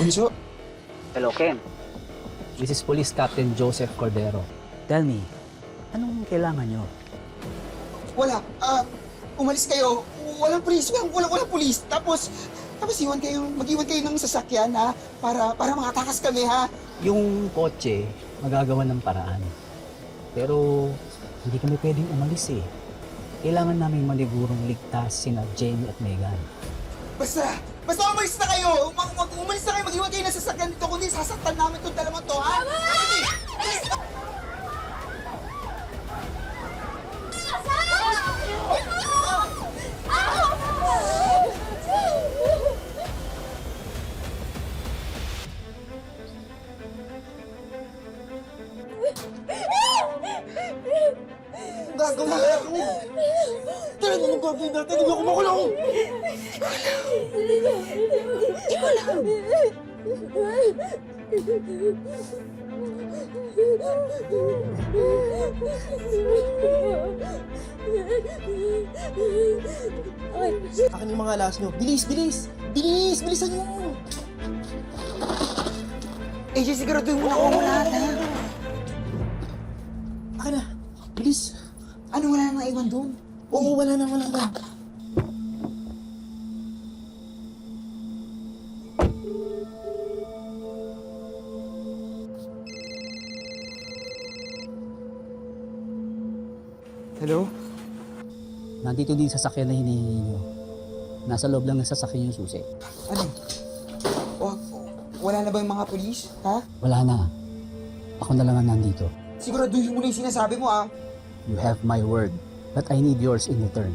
Bunso? Hello, Ken. This is Police Captain Joseph Cordero. Tell me, anong kailangan nyo? Wala. Umalis kayo. Walang pulis. Walang pulis. Tapos mag-iwan kayo ng sasakyan, ha? Para makatakas kami, ha? Yung kotse, magagawa ng paraan. Pero hindi kami pwedeng umalis eh. Kailangan namin manigurong ligtas sina Jenny at Megan. Basta umalis na kayo! Umalis na kayo, mag-iwan kayo ng sasakyan dito, kundi sasaktan namin itong dalawang to, ha? Gagawin ako! Talaga nung gagawin natin, hindi ako makulong! Akin yung mga alas nyo. Bilis! Bilisan nyo! AJ, siguraduhin mo na ako lahat, ha? Akin na. Bilis. Ano, wala nang naiwan doon? Oo, wala na. Hello? Nandito din sa sasakyan na hinihingi nyo. Nasa loob lang ng sasakyan yung susi. Ano? Wala na ba yung mga pulis? Ha? Wala na. Ako na lang ang nandito. Siguraduhin mo na yung sinasabi mo, ah. You have my word, but I need yours in return.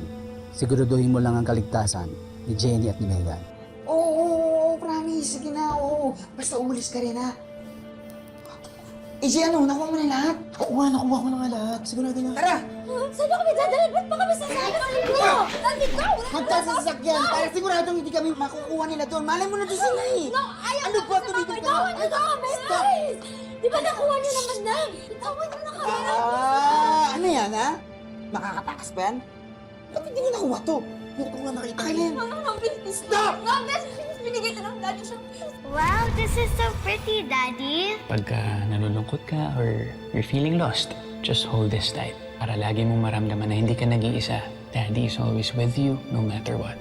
Siguraduhin mo lang ang kaligtasan ni Jenny at ni Megan. Oo, promise. Sige na, oo. Basta umalis ka rin, ha? AJ, ano? Nakuha mo na lahat? Oo nga, nakuha ko na nga lahat. Sigurado na. Tara! Saan ba kami dadalhin? Ba't pa kami sasama sa inyo? Nandito! Punta sa sasakyan para siguradong hindi kami makukuha nila doon. Malay mo na doon sila eh. No, ayaw Ano na ba? Tumigil ka na. Stop! Di ba nakuha niyo naman na? Itawan niyo na kami. Ano yan, ha? Makakatakas ba yan? Ba't hindi mo nakuha to? Hindi ko nga nakita. Kailan? Stop! Binigay ka ng daddy siya. Wow, this is so pretty, Daddy. Pagka nalulungkot ka or you're feeling lost, just hold this tight para lagi mong maramdaman na hindi ka nag-iisa. Daddy is always with you no matter what.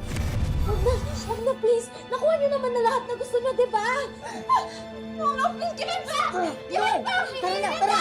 Huwag na, please. Nakuha niyo naman na lahat na gusto niyo, di ba? No, please, give it back! Give it back! Tara na, tara!